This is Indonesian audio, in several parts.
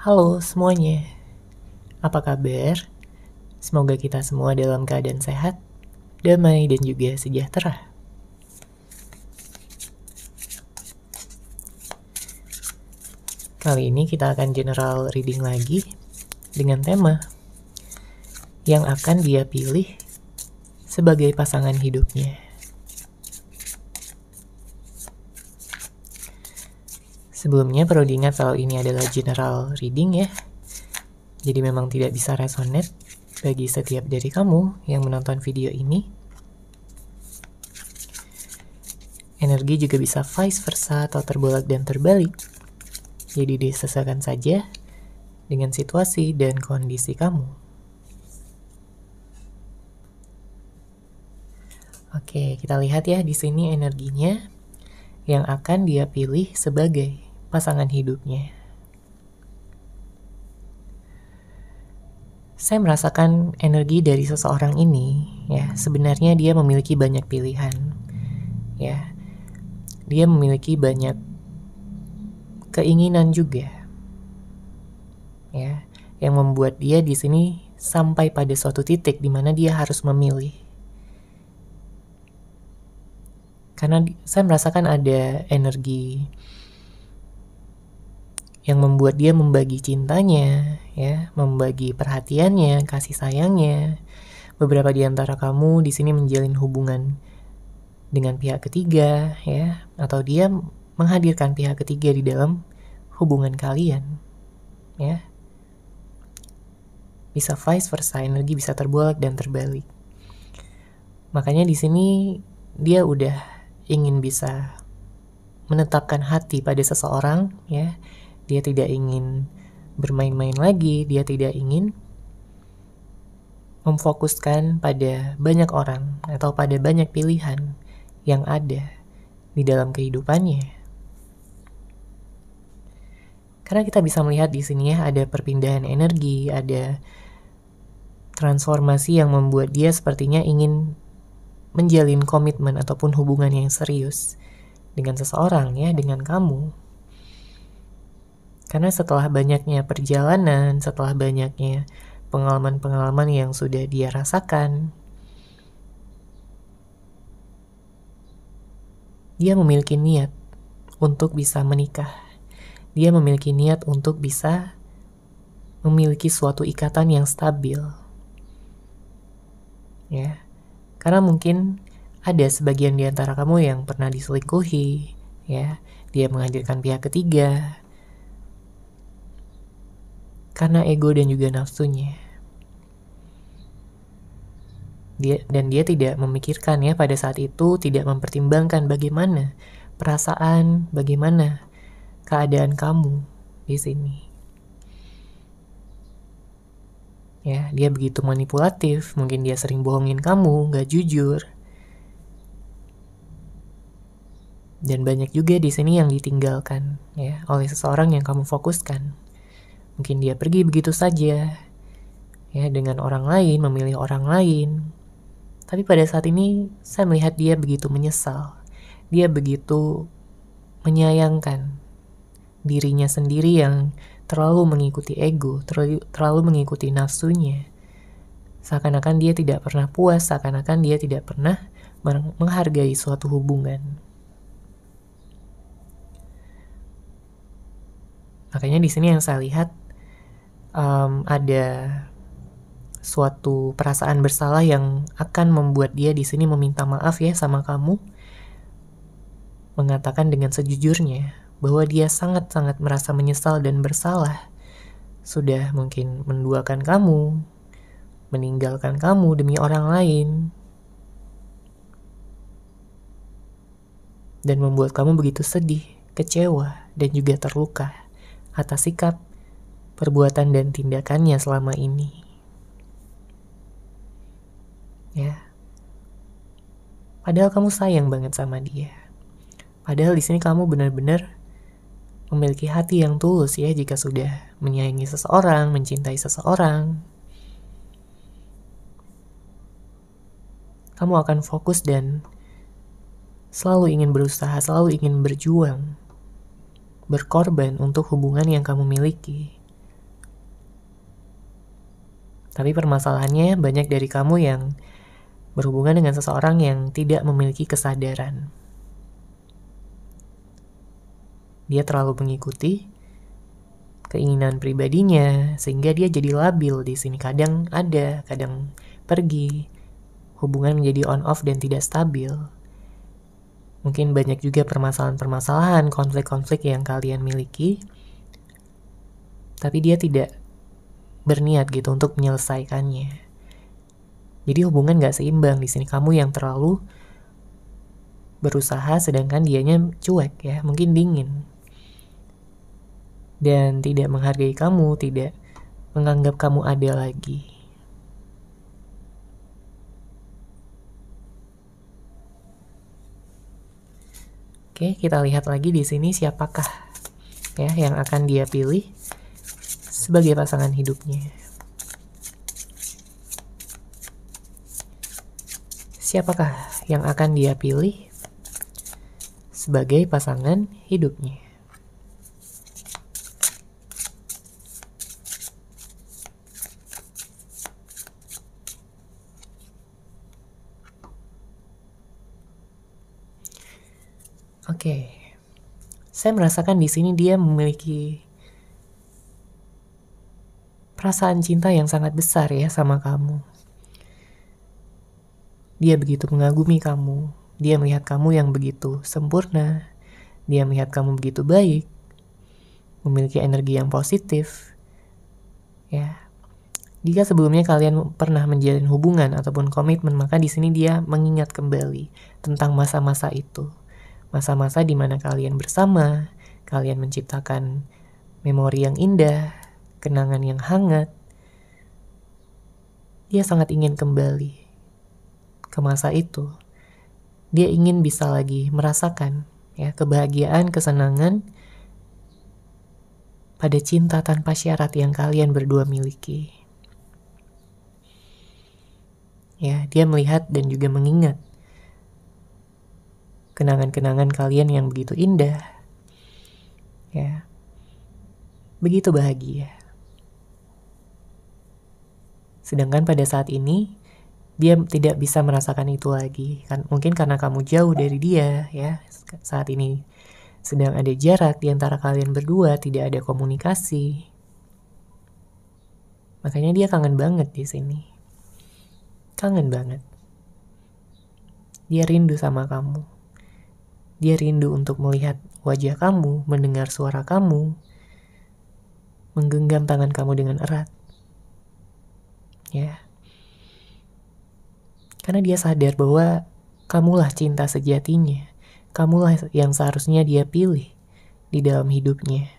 Halo semuanya, apa kabar? Semoga kita semua dalam keadaan sehat, damai, dan juga sejahtera. Kali ini kita akan general reading lagi dengan tema yang akan dia pilih sebagai pasangan hidupnya. Sebelumnya perlu diingat kalau ini adalah general reading ya, jadi memang tidak bisa resonate bagi setiap dari kamu yang menonton video ini. Energi juga bisa vice versa atau terbolak dan terbalik. Jadi disesuaikan saja dengan situasi dan kondisi kamu. Oke, kita lihat ya di sini energinya yang akan dia pilih sebagai pasangan hidupnya. Saya merasakan energi dari seseorang ini, ya, sebenarnya dia memiliki banyak pilihan. Ya. Dia memiliki banyak keinginan juga. Ya, yang membuat dia di sini sampai pada suatu titik di mana dia harus memilih. Karena saya merasakan ada energi yang membuat dia membagi cintanya, ya, membagi perhatiannya, kasih sayangnya. Beberapa di antara kamu di sini menjalin hubungan dengan pihak ketiga, ya, atau dia menghadirkan pihak ketiga di dalam hubungan kalian, ya. Bisa vice versa, energi bisa terbolak dan terbalik. Makanya di sini dia udah ingin bisa menetapkan hati pada seseorang, ya. Dia tidak ingin bermain-main lagi, dia tidak ingin memfokuskan pada banyak orang atau pada banyak pilihan yang ada di dalam kehidupannya. Karena kita bisa melihat di sini ya, ada perpindahan energi, ada transformasi yang membuat dia sepertinya ingin menjalin komitmen ataupun hubungan yang serius dengan seseorang, ya, dengan kamu. Karena setelah banyaknya perjalanan, setelah banyaknya pengalaman-pengalaman yang sudah dia rasakan, dia memiliki niat untuk bisa menikah. Dia memiliki niat untuk bisa memiliki suatu ikatan yang stabil. Ya. Karena mungkin ada sebagian di antara kamu yang pernah diselingkuhi, ya. Dia menghadirkan pihak ketiga karena ego dan juga nafsunya. Dia tidak memikirkan ya pada saat itu, tidak mempertimbangkan bagaimana perasaan, bagaimana keadaan kamu di sini. Ya, dia begitu manipulatif, mungkin dia sering bohongin kamu, gak jujur. Dan banyak juga di sini yang ditinggalkan ya oleh seseorang yang kamu fokuskan. Mungkin dia pergi begitu saja, ya, dengan orang lain, memilih orang lain. Tapi pada saat ini, saya melihat dia begitu menyesal. Dia begitu menyayangkan dirinya sendiri yang terlalu mengikuti ego, terlalu mengikuti nafsunya. Seakan-akan dia tidak pernah puas, seakan-akan dia tidak pernah menghargai suatu hubungan. Makanya di sini yang saya lihat, ada suatu perasaan bersalah yang akan membuat dia di sini meminta maaf ya sama kamu, mengatakan dengan sejujurnya bahwa dia sangat-sangat merasa menyesal dan bersalah sudah mungkin menduakan kamu, meninggalkan kamu demi orang lain, dan membuat kamu begitu sedih, kecewa, dan juga terluka atas sikap, perbuatan, dan tindakannya selama ini. Ya. Padahal kamu sayang banget sama dia. Padahal di sini kamu benar-benar memiliki hati yang tulus ya jika sudah menyayangi seseorang, mencintai seseorang. Kamu akan fokus dan selalu ingin berusaha, selalu ingin berjuang, berkorban untuk hubungan yang kamu miliki. Tapi permasalahannya banyak dari kamu yang berhubungan dengan seseorang yang tidak memiliki kesadaran. Dia terlalu mengikuti keinginan pribadinya sehingga dia jadi labil di sini. Kadang ada, kadang pergi. Hubungan menjadi on off dan tidak stabil. Mungkin banyak juga permasalahan-permasalahan, konflik-konflik yang kalian miliki. Tapi dia tidak berniat gitu untuk menyelesaikannya. Jadi hubungan gak seimbang di sini. Kamu yang terlalu berusaha sedangkan dianya cuek ya, mungkin dingin. Dan tidak menghargai kamu, tidak menganggap kamu ada lagi. Oke, kita lihat lagi di sini siapakah ya yang akan dia pilih sebagai pasangan hidupnya. Siapakah yang akan dia pilih sebagai pasangan hidupnya? Oke. Saya merasakan di sini dia memiliki perasaan cinta yang sangat besar ya sama kamu. Dia begitu mengagumi kamu. Dia melihat kamu yang begitu sempurna. Dia melihat kamu begitu baik. Memiliki energi yang positif. Ya. Jika sebelumnya kalian pernah menjalin hubungan ataupun komitmen, maka di sini dia mengingat kembali tentang masa-masa itu. Masa-masa di mana kalian bersama, kalian menciptakan memori yang indah, kenangan yang hangat. Dia sangat ingin kembali ke masa itu. Dia ingin bisa lagi merasakan ya kebahagiaan, kesenangan pada cinta tanpa syarat yang kalian berdua miliki. Ya, dia melihat dan juga mengingat kenangan-kenangan kalian yang begitu indah. Ya. Begitu bahagia. Sedangkan pada saat ini dia tidak bisa merasakan itu lagi. Mungkin karena kamu jauh dari dia ya. Saat ini sedang ada jarak di antara kalian berdua, tidak ada komunikasi. Makanya dia kangen banget di sini. Kangen banget. Dia rindu sama kamu. Dia rindu untuk melihat wajah kamu, mendengar suara kamu, menggenggam tangan kamu dengan erat. Ya. Karena dia sadar bahwa kamulah cinta sejatinya. Kamulah yang seharusnya dia pilih di dalam hidupnya.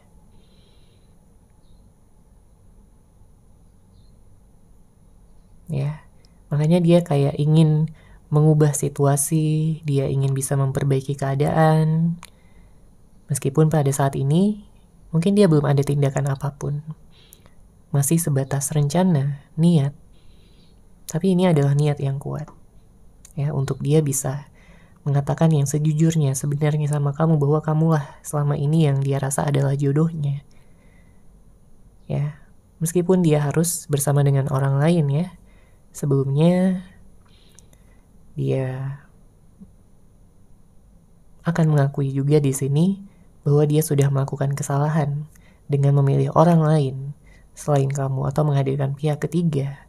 Ya. Makanya dia kayak ingin mengubah situasi, dia ingin bisa memperbaiki keadaan. Meskipun pada saat ini mungkin dia belum ada tindakan apapun. Masih sebatas rencana, niat. Tapi ini adalah niat yang kuat. Ya, untuk dia bisa mengatakan yang sejujurnya sebenarnya sama kamu, bahwa kamulah selama ini yang dia rasa adalah jodohnya. Ya, meskipun dia harus bersama dengan orang lain ya. Sebelumnya dia akan mengakui juga di sini bahwa dia sudah melakukan kesalahan dengan memilih orang lain selain kamu atau menghadirkan pihak ketiga.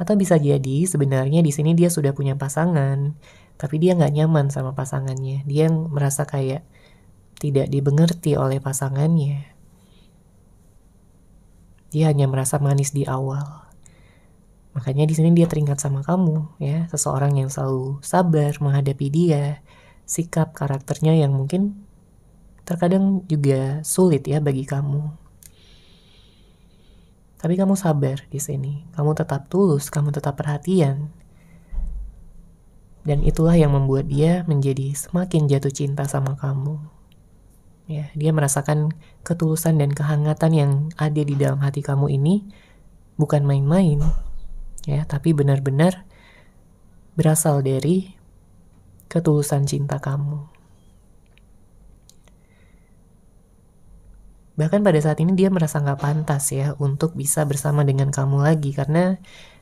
Atau bisa jadi sebenarnya di sini dia sudah punya pasangan, tapi dia nggak nyaman sama pasangannya. Dia merasa kayak tidak dimengerti oleh pasangannya. Dia hanya merasa manis di awal. Makanya di sini dia teringat sama kamu, ya, seseorang yang selalu sabar menghadapi dia, sikap karakternya yang mungkin terkadang juga sulit ya bagi kamu. Tapi kamu sabar di sini, kamu tetap tulus, kamu tetap perhatian, dan itulah yang membuat dia menjadi semakin jatuh cinta sama kamu. Ya, dia merasakan ketulusan dan kehangatan yang ada di dalam hati kamu ini bukan main-main. Ya, tapi benar-benar berasal dari ketulusan cinta kamu. Bahkan pada saat ini dia merasa gak pantas ya untuk bisa bersama dengan kamu lagi, karena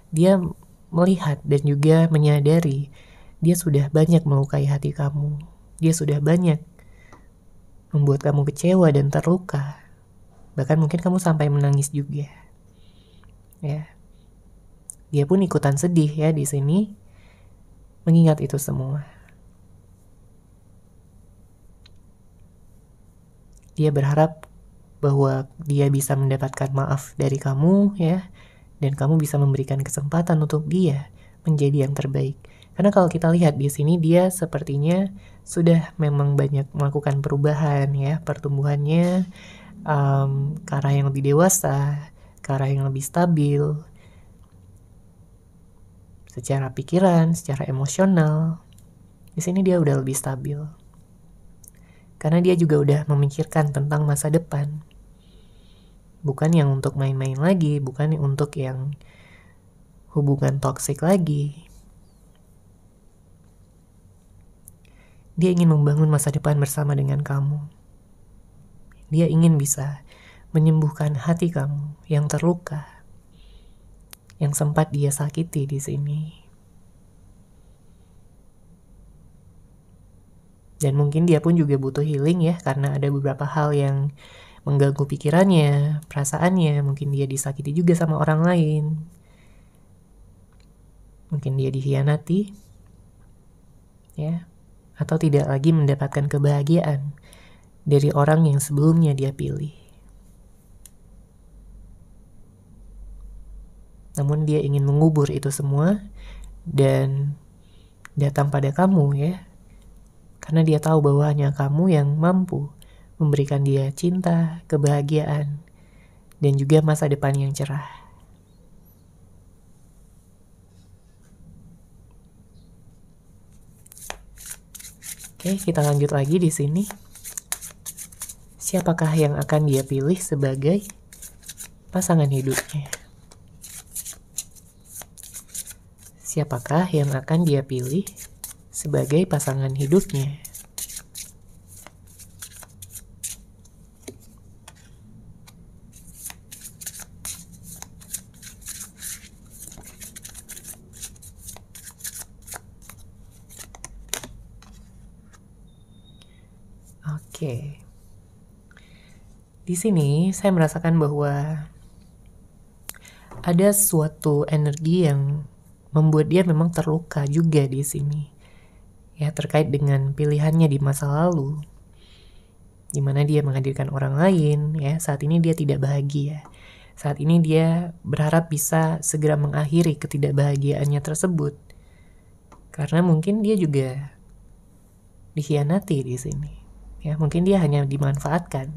dia melihat dan juga menyadari dia sudah banyak melukai hati kamu. Dia sudah banyak membuat kamu kecewa dan terluka. Bahkan mungkin kamu sampai menangis juga. Ya. Dia pun ikutan sedih ya di sini mengingat itu semua. Dia berharap bahwa dia bisa mendapatkan maaf dari kamu ya, dan kamu bisa memberikan kesempatan untuk dia menjadi yang terbaik. Karena kalau kita lihat di sini dia sepertinya sudah memang banyak melakukan perubahan ya, pertumbuhannya ke arah yang lebih dewasa, ke arah yang lebih stabil, secara pikiran, secara emosional. Di sini dia udah lebih stabil. Karena dia juga udah memikirkan tentang masa depan. Bukan yang untuk main-main lagi, bukan untuk yang hubungan toksik lagi. Dia ingin membangun masa depan bersama dengan kamu. Dia ingin bisa menyembuhkan hati kamu yang terluka, yang sempat dia sakiti di sini. Dan mungkin dia pun juga butuh healing ya, karena ada beberapa hal yang mengganggu pikirannya, perasaannya. Mungkin dia disakiti juga sama orang lain. Mungkin dia dikhianati, ya, atau tidak lagi mendapatkan kebahagiaan dari orang yang sebelumnya dia pilih. Namun dia ingin mengubur itu semua dan datang pada kamu ya, karena dia tahu bahwa hanya kamu yang mampu memberikan dia cinta, kebahagiaan, dan juga masa depan yang cerah. Oke, kita lanjut lagi di sini. Siapakah yang akan dia pilih sebagai pasangan hidupnya? Siapakah yang akan dia pilih sebagai pasangan hidupnya? Oke. Di sini saya merasakan bahwa ada suatu energi yang membuat dia memang terluka juga di sini. Ya, terkait dengan pilihannya di masa lalu, di mana dia menghadirkan orang lain, ya, saat ini dia tidak bahagia. Saat ini dia berharap bisa segera mengakhiri ketidakbahagiaannya tersebut. Karena mungkin dia juga dikhianati di sini. Ya, mungkin dia hanya dimanfaatkan.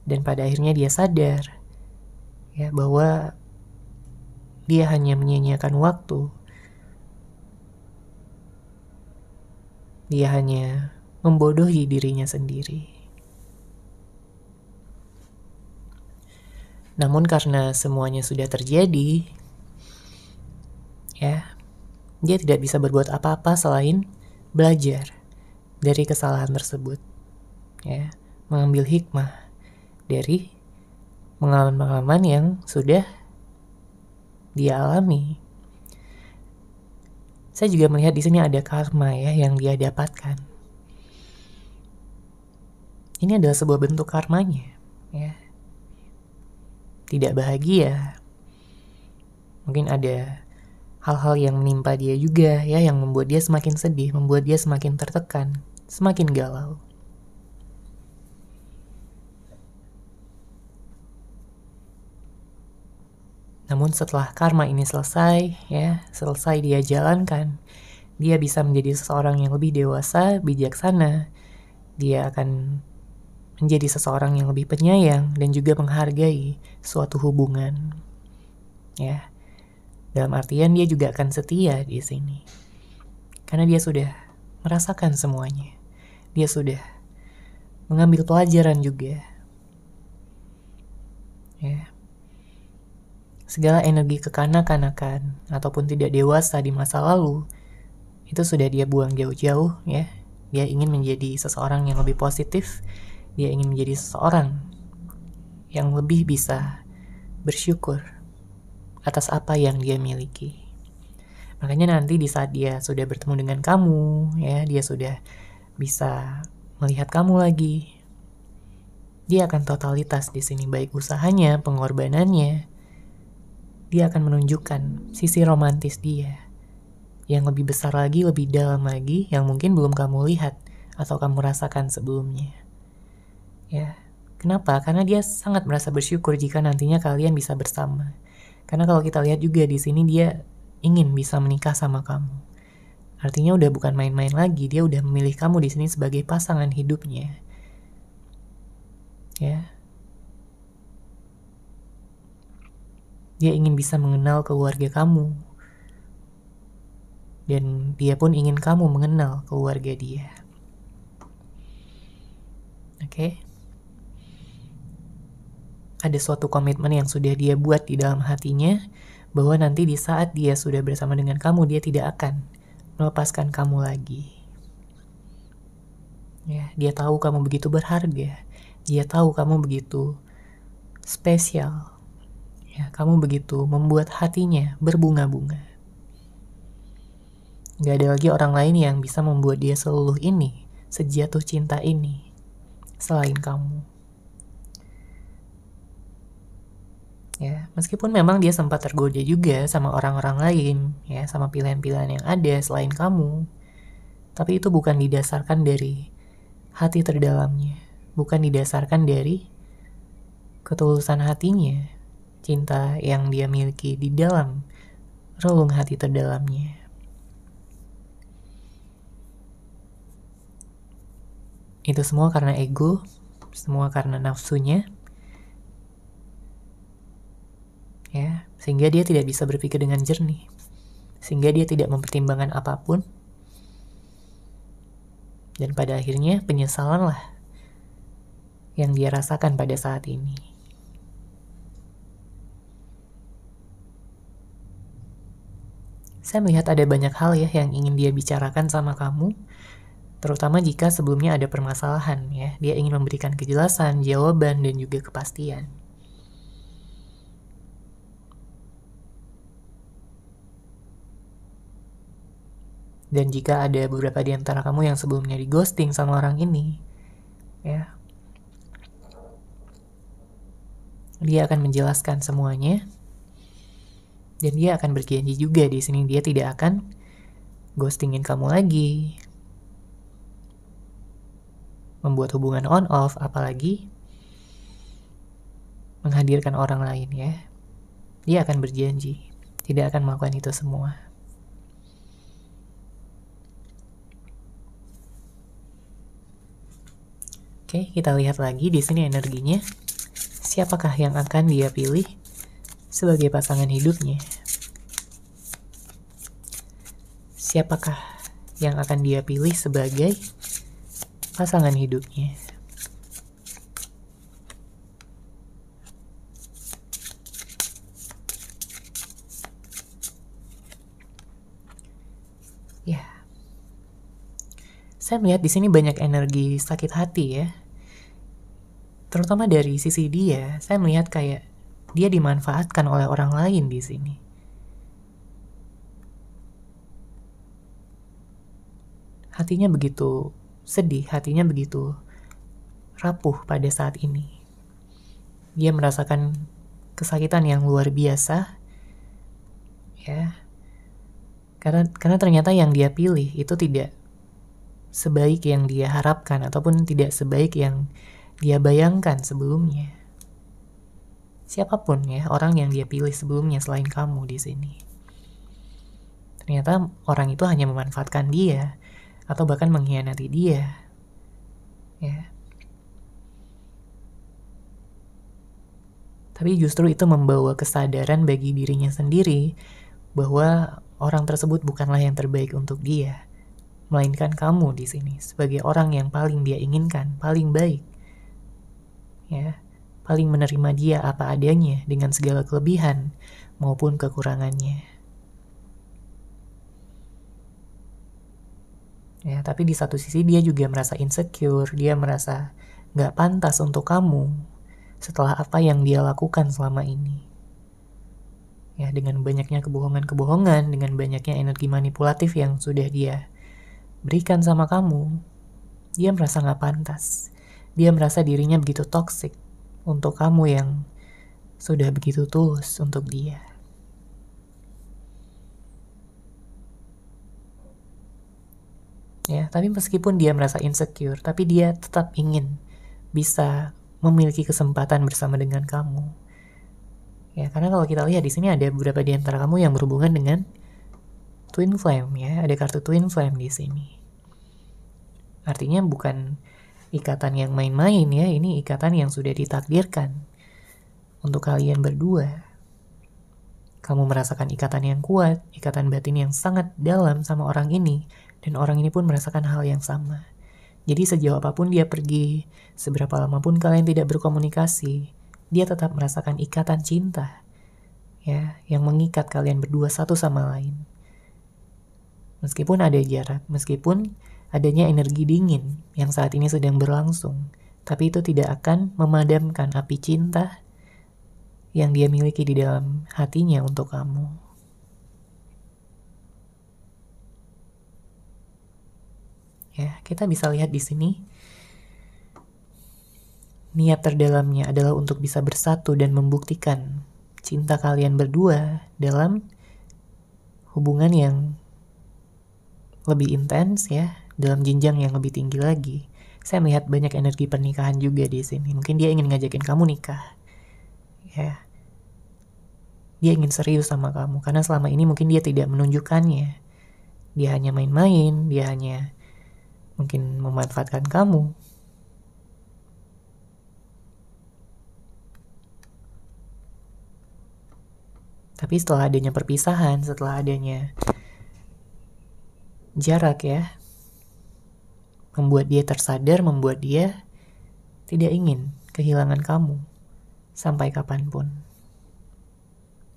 Dan pada akhirnya dia sadar ya bahwa dia hanya menyia-nyiakan waktu. Dia hanya membodohi dirinya sendiri. Namun karena semuanya sudah terjadi, ya, dia tidak bisa berbuat apa-apa selain belajar dari kesalahan tersebut. Ya, mengambil hikmah dari pengalaman-pengalaman yang sudah dia alami. Saya juga melihat di sini ada karma ya yang dia dapatkan. Ini adalah sebuah bentuk karmanya, ya. Tidak bahagia. Mungkin ada hal-hal yang menimpa dia juga ya, yang membuat dia semakin sedih, membuat dia semakin tertekan, semakin galau. Namun setelah karma ini selesai, ya, selesai dia jalankan, dia bisa menjadi seseorang yang lebih dewasa, bijaksana. Dia akan menjadi seseorang yang lebih penyayang dan juga menghargai suatu hubungan. Ya, dalam artian dia juga akan setia di sini. Karena dia sudah merasakan semuanya. Dia sudah mengambil pelajaran juga. Ya. Segala energi kekanak-kanakan ataupun tidak dewasa di masa lalu itu sudah dia buang jauh-jauh ya. Dia ingin menjadi seseorang yang lebih positif, Dia ingin menjadi seseorang yang lebih bisa bersyukur atas apa yang dia miliki. Makanya nanti di saat dia sudah bertemu dengan kamu, ya, dia sudah bisa melihat kamu lagi, dia akan totalitas di sini, baik usahanya, pengorbanannya. Dia akan menunjukkan sisi romantis dia yang lebih besar lagi, lebih dalam lagi, yang mungkin belum kamu lihat atau kamu rasakan sebelumnya. Ya, kenapa? Karena dia sangat merasa bersyukur jika nantinya kalian bisa bersama. Karena kalau kita lihat juga di sini dia ingin bisa menikah sama kamu. Artinya udah bukan main-main lagi, dia udah memilih kamu di sini sebagai pasangan hidupnya. Ya. Dia ingin bisa mengenal keluarga kamu. Dan dia pun ingin kamu mengenal keluarga dia. Oke? Ada suatu komitmen yang sudah dia buat di dalam hatinya, bahwa nanti di saat dia sudah bersama dengan kamu, dia tidak akan melepaskan kamu lagi. Ya, dia tahu kamu begitu berharga. Dia tahu kamu begitu spesial. Ya, kamu begitu membuat hatinya berbunga-bunga. Gak ada lagi orang lain yang bisa membuat dia seluluh ini, sejatuh cinta ini, selain kamu. Ya, meskipun memang dia sempat tergoda juga sama orang-orang lain, ya, sama pilihan-pilihan yang ada selain kamu. Tapi itu bukan didasarkan dari hati terdalamnya, bukan didasarkan dari ketulusan hatinya, cinta yang dia miliki di dalam relung hati terdalamnya. Itu semua karena ego, semua karena nafsunya, ya, sehingga dia tidak bisa berpikir dengan jernih, sehingga dia tidak mempertimbangkan apapun, dan pada akhirnya penyesalanlah yang dia rasakan pada saat ini. Saya melihat ada banyak hal ya yang ingin dia bicarakan sama kamu, terutama jika sebelumnya ada permasalahan, ya. Dia ingin memberikan kejelasan, jawaban, dan juga kepastian. Dan jika ada beberapa di antara kamu yang sebelumnya di ghosting sama orang ini, ya, dia akan menjelaskan semuanya, dan dia akan berjanji juga di sini dia tidak akan ghostingin kamu lagi, membuat hubungan on off, apalagi menghadirkan orang lain, ya. Dia akan berjanji tidak akan melakukan itu semua. Oke, kita lihat lagi di sini energinya. Siapakah yang akan dia pilih sebagai pasangan hidupnya? Siapakah yang akan dia pilih sebagai pasangan hidupnya? Ya, saya melihat di sini banyak energi sakit hati ya. Terutama dari sisi dia, saya melihat kayak dia dimanfaatkan oleh orang lain di sini. Hatinya begitu sedih, hatinya begitu rapuh pada saat ini. Dia merasakan kesakitan yang luar biasa, ya. Karena ternyata yang dia pilih itu tidak sebaik yang dia harapkan ataupun tidak sebaik yang dia bayangkan sebelumnya. Siapapun ya orang yang dia pilih sebelumnya selain kamu di sini. Ternyata orang itu hanya memanfaatkan dia atau bahkan mengkhianati dia. Ya. Tapi justru itu membawa kesadaran bagi dirinya sendiri bahwa orang tersebut bukanlah yang terbaik untuk dia, melainkan kamu di sini sebagai orang yang paling dia inginkan, paling baik. Ya, paling menerima dia apa adanya dengan segala kelebihan maupun kekurangannya. Ya, tapi di satu sisi dia juga merasa insecure, dia merasa gak pantas untuk kamu setelah apa yang dia lakukan selama ini. Ya, dengan banyaknya kebohongan-kebohongan, dengan banyaknya energi manipulatif yang sudah dia berikan sama kamu, dia merasa gak pantas. Dia merasa dirinya begitu toksik untuk kamu yang sudah begitu tulus untuk dia. Ya, tapi meskipun dia merasa insecure, tapi dia tetap ingin bisa memiliki kesempatan bersama dengan kamu. Ya, karena kalau kita lihat di sini ada beberapa di antara kamu yang berhubungan dengan twin flame, ya, ada kartu twin flame di sini. Artinya bukan ikatan yang main-main, ya, ini ikatan yang sudah ditakdirkan untuk kalian berdua. Kamu merasakan ikatan yang kuat, ikatan batin yang sangat dalam sama orang ini, dan orang ini pun merasakan hal yang sama. Jadi sejauh apapun dia pergi, seberapa lama pun kalian tidak berkomunikasi, dia tetap merasakan ikatan cinta, ya, yang mengikat kalian berdua satu sama lain. Meskipun ada jarak, meskipun adanya energi dingin yang saat ini sedang berlangsung, tapi itu tidak akan memadamkan api cinta yang dia miliki di dalam hatinya untuk kamu. Ya, kita bisa lihat di sini niat terdalamnya adalah untuk bisa bersatu dan membuktikan cinta kalian berdua dalam hubungan yang lebih intens, ya, dalam jenjang yang lebih tinggi lagi. Saya melihat banyak energi pernikahan juga di sini. Mungkin dia ingin ngajakin kamu nikah, ya. Dia ingin serius sama kamu karena selama ini mungkin dia tidak menunjukkannya. Dia hanya main-main, dia hanya mungkin memanfaatkan kamu. Tapi setelah adanya perpisahan, setelah adanya jarak, ya, membuat dia tersadar, membuat dia tidak ingin kehilangan kamu sampai kapanpun.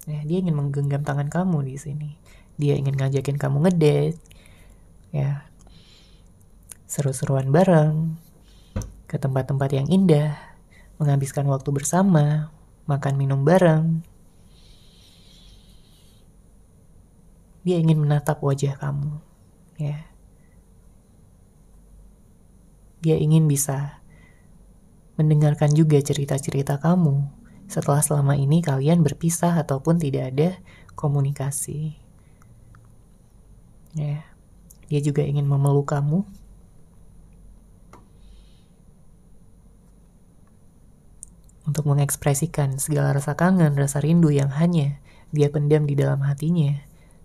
Ya, dia ingin menggenggam tangan kamu di sini. Dia ingin ngajakin kamu ngedate, ya, seru-seruan bareng, ke tempat-tempat yang indah, menghabiskan waktu bersama, makan minum bareng. Dia ingin menatap wajah kamu, ya. Dia ingin bisa mendengarkan juga cerita-cerita kamu setelah selama ini kalian berpisah ataupun tidak ada komunikasi. Ya, dia juga ingin memeluk kamu. Untuk mengekspresikan segala rasa kangen, rasa rindu yang hanya dia pendam di dalam hatinya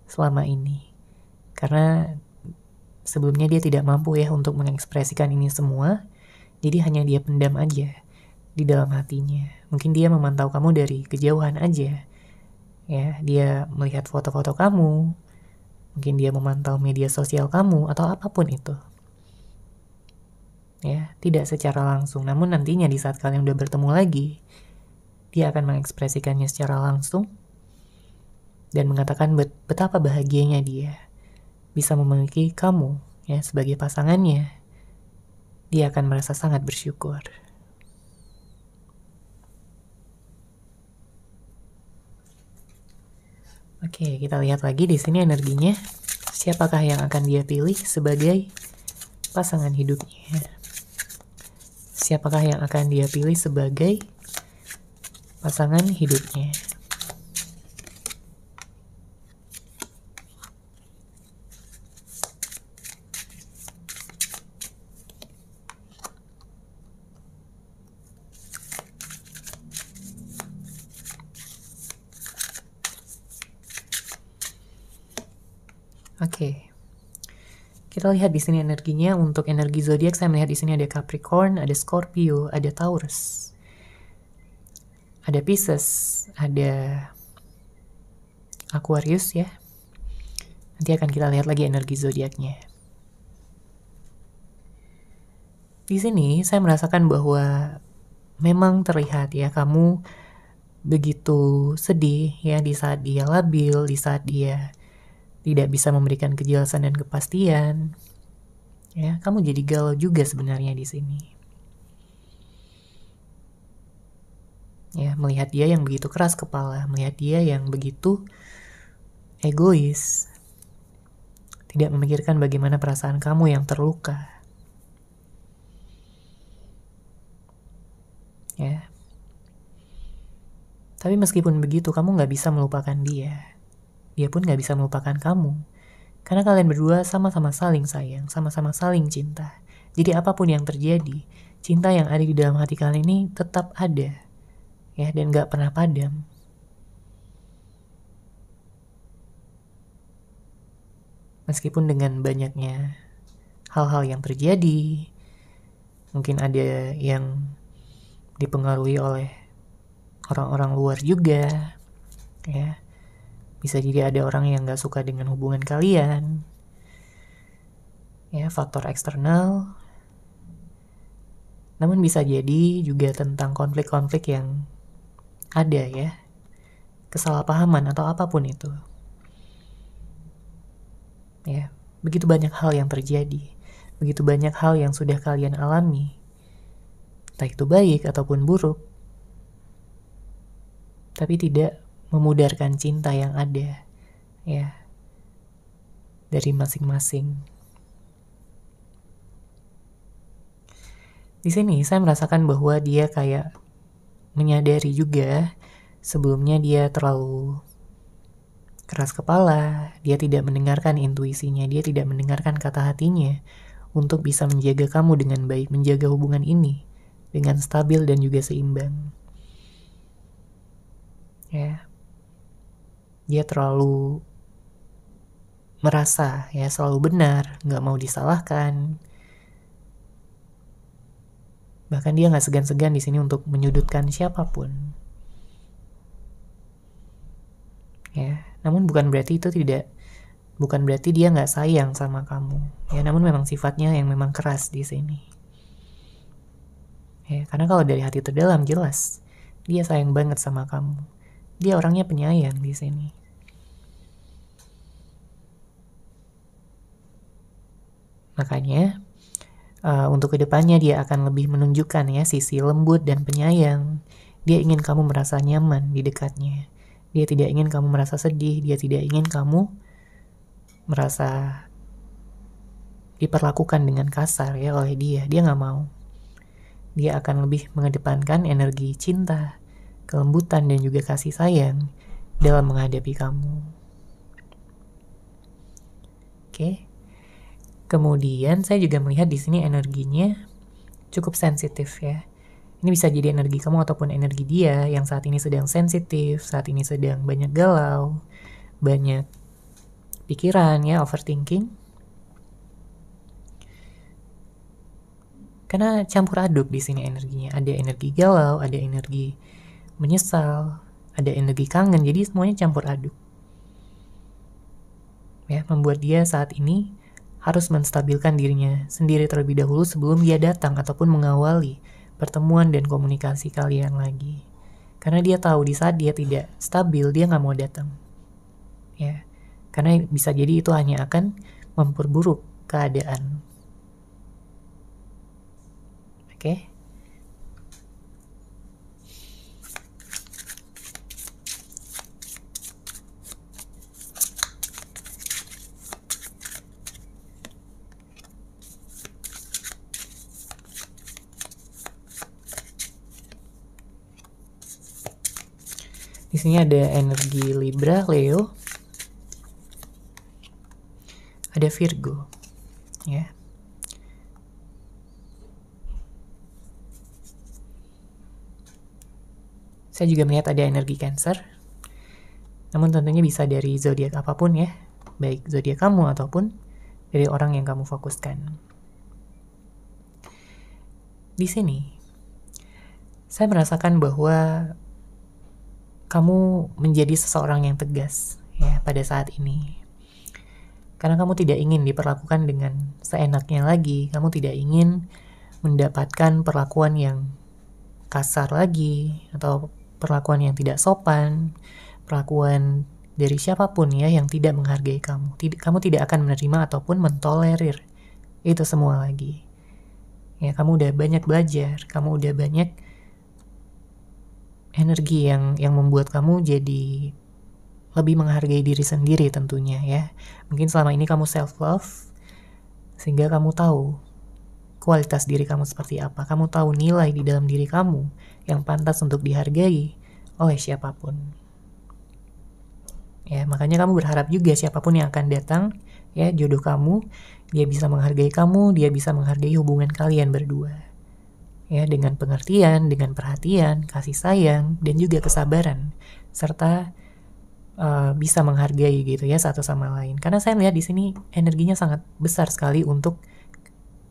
selama ini. Karena sebelumnya dia tidak mampu, ya, untuk mengekspresikan ini semua. Jadi hanya dia pendam aja di dalam hatinya. Mungkin dia memantau kamu dari kejauhan aja. Ya, dia melihat foto-foto kamu. Mungkin dia memantau media sosial kamu atau apapun itu. Ya, tidak secara langsung. Namun nantinya di saat kalian udah bertemu lagi, dia akan mengekspresikannya secara langsung dan mengatakan betapa bahagianya dia bisa memiliki kamu, ya, sebagai pasangannya. Dia akan merasa sangat bersyukur. Oke, kita lihat lagi di sini energinya. Siapakah yang akan dia pilih sebagai pasangan hidupnya? Siapakah yang akan dia pilih sebagai pasangan hidupnya? Oke. Kita lihat di sini energinya. Untuk energi zodiak saya melihat di sini ada Capricorn, ada Scorpio, ada Taurus, ada Pisces, ada Aquarius, ya. Nanti akan kita lihat lagi energi zodiaknya. Di sini saya merasakan bahwa memang terlihat, ya, kamu begitu sedih, ya, di saat dia labil, di saat dia tidak bisa memberikan kejelasan dan kepastian. Ya, kamu jadi galau juga sebenarnya di sini. Ya, melihat dia yang begitu keras kepala, melihat dia yang begitu egois, tidak memikirkan bagaimana perasaan kamu yang terluka. Ya. Tapi meskipun begitu, kamu gak bisa melupakan dia. Dia pun gak bisa melupakan kamu. Karena kalian berdua sama-sama saling sayang, sama-sama saling cinta. Jadi apapun yang terjadi, cinta yang ada di dalam hati kalian ini tetap ada. Ya, dan gak pernah padam. Meskipun dengan banyaknya hal-hal yang terjadi, mungkin ada yang dipengaruhi oleh orang-orang luar juga, ya. Bisa jadi ada orang yang gak suka dengan hubungan kalian, ya, faktor eksternal. Namun bisa jadi juga tentang konflik-konflik yang ada, ya, kesalahpahaman atau apapun itu. Ya, begitu banyak hal yang terjadi, begitu banyak hal yang sudah kalian alami, entah itu baik ataupun buruk, tapi tidak memudarkan cinta yang ada, ya, dari masing-masing. Di sini saya merasakan bahwa dia kayak menyadari juga sebelumnya dia terlalu keras kepala, dia tidak mendengarkan intuisinya, dia tidak mendengarkan kata hatinya untuk bisa menjaga kamu dengan baik, menjaga hubungan ini dengan stabil dan juga seimbang. Ya, dia terlalu merasa, ya, selalu benar, gak mau disalahkan. Bahkan dia gak segan-segan di sini untuk menyudutkan siapapun. Ya, namun bukan berarti dia nggak sayang sama kamu. Ya, namun memang sifatnya yang memang keras di sini. Ya, karena kalau dari hati terdalam jelas dia sayang banget sama kamu. Dia orangnya penyayang di sini. Makanya untuk kedepannya dia akan lebih menunjukkan, ya, sisi lembut dan penyayang. Dia ingin kamu merasa nyaman di dekatnya. Dia tidak ingin kamu merasa sedih, dia tidak ingin kamu merasa diperlakukan dengan kasar, ya, oleh dia. Dia gak mau. Dia akan lebih mengedepankan energi cinta, kelembutan, dan juga kasih sayang dalam menghadapi kamu. Oke. Kemudian saya juga melihat di sini energinya cukup sensitif, ya. Ini bisa jadi energi kamu ataupun energi dia yang saat ini sedang sensitif, saat ini sedang banyak galau, banyak pikiran, ya, overthinking. Karena campur aduk di sini energinya. Ada energi galau, ada energi menyesal, ada energi kangen. Jadi semuanya campur aduk. Ya, membuat dia saat ini harus menstabilkan dirinya sendiri terlebih dahulu sebelum dia datang ataupun mengawali pertemuan dan komunikasi kalian lagi. Karena dia tahu di saat dia tidak stabil, dia gak mau datang. Ya, karena bisa jadi itu hanya akan memperburuk keadaan. Oke? Di sini ada energi Libra, Leo, ada Virgo, ya. Saya juga melihat ada energi Cancer. Namun tentunya bisa dari zodiak apapun, ya, baik zodiak kamu ataupun dari orang yang kamu fokuskan. Di sini saya merasakan bahwa kamu menjadi seseorang yang tegas, ya, pada saat ini. Karena kamu tidak ingin diperlakukan dengan seenaknya lagi. Kamu tidak ingin mendapatkan perlakuan yang kasar lagi, atau perlakuan yang tidak sopan, perlakuan dari siapapun, ya, yang tidak menghargai kamu. Kamu tidak akan menerima ataupun mentolerir itu semua lagi. Ya, kamu udah banyak belajar, kamu udah banyak energi yang membuat kamu jadi lebih menghargai diri sendiri tentunya ya. Mungkin selama ini kamu self love sehingga kamu tahu kualitas diri kamu seperti apa. Kamu tahu nilai di dalam diri kamu yang pantas untuk dihargai oleh siapapun. Ya, makanya kamu berharap juga siapapun yang akan datang, ya, jodoh kamu, dia bisa menghargai kamu, dia bisa menghargai hubungan kalian berdua. Ya, dengan pengertian, dengan perhatian, kasih sayang, dan juga kesabaran, serta bisa menghargai gitu ya satu sama lain. Karena saya melihat di sini energinya sangat besar sekali untuk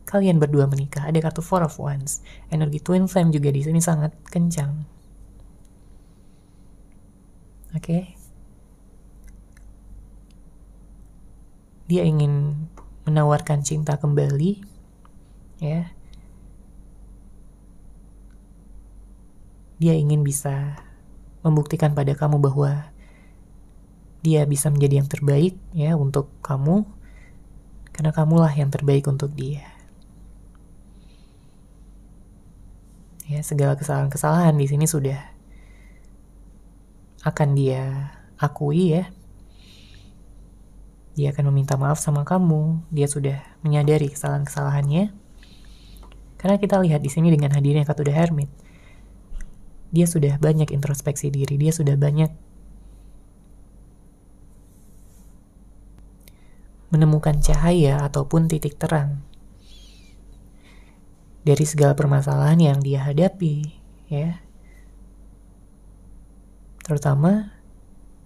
kalian berdua menikah. Ada kartu Four of Wands. Energi Twin Flame juga di sini sangat kencang. Oke. Dia ingin menawarkan cinta kembali, ya. Dia ingin bisa membuktikan pada kamu bahwa dia bisa menjadi yang terbaik ya untuk kamu, karena kamulah yang terbaik untuk dia. Ya, segala kesalahan-kesalahan di sini sudah akan dia akui ya. Dia akan meminta maaf sama kamu. Dia sudah menyadari kesalahan-kesalahannya. Karena kita lihat di sini dengan hadirnya kartu The Hermit, dia sudah banyak introspeksi diri. Dia sudah banyak menemukan cahaya ataupun titik terang dari segala permasalahan yang dia hadapi, ya. Terutama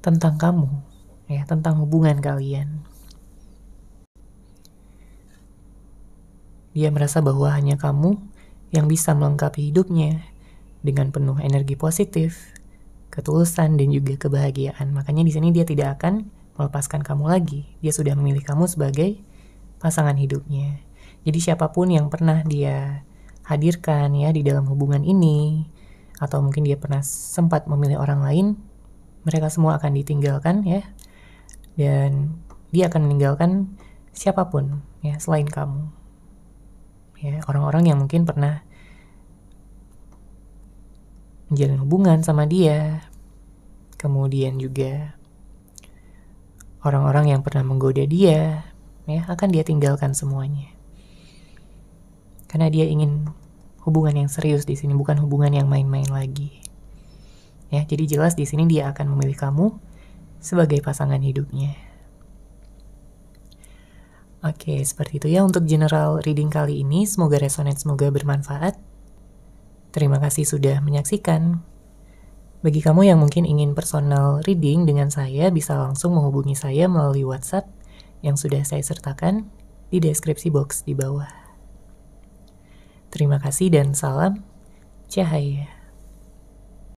tentang kamu, ya, tentang hubungan kalian. Dia merasa bahwa hanya kamu yang bisa melengkapi hidupnya dengan penuh energi positif, ketulusan, dan juga kebahagiaan. Makanya di sini dia tidak akan melepaskan kamu lagi. Dia sudah memilih kamu sebagai pasangan hidupnya. Jadi siapapun yang pernah dia hadirkan ya di dalam hubungan ini, atau mungkin dia pernah sempat memilih orang lain, mereka semua akan ditinggalkan ya. Dan dia akan meninggalkan siapapun ya selain kamu. Ya, orang-orang yang mungkin pernah menjalin hubungan sama dia, kemudian juga orang-orang yang pernah menggoda dia, ya, akan dia tinggalkan semuanya. Karena dia ingin hubungan yang serius di sini, bukan hubungan yang main-main lagi. Ya, jadi jelas di sini dia akan memilih kamu sebagai pasangan hidupnya. Oke, seperti itu ya untuk general reading kali ini. Semoga resonate, semoga bermanfaat. Terima kasih sudah menyaksikan. Bagi kamu yang mungkin ingin personal reading dengan saya, bisa langsung menghubungi saya melalui WhatsApp yang sudah saya sertakan di deskripsi box di bawah. Terima kasih dan salam cahaya.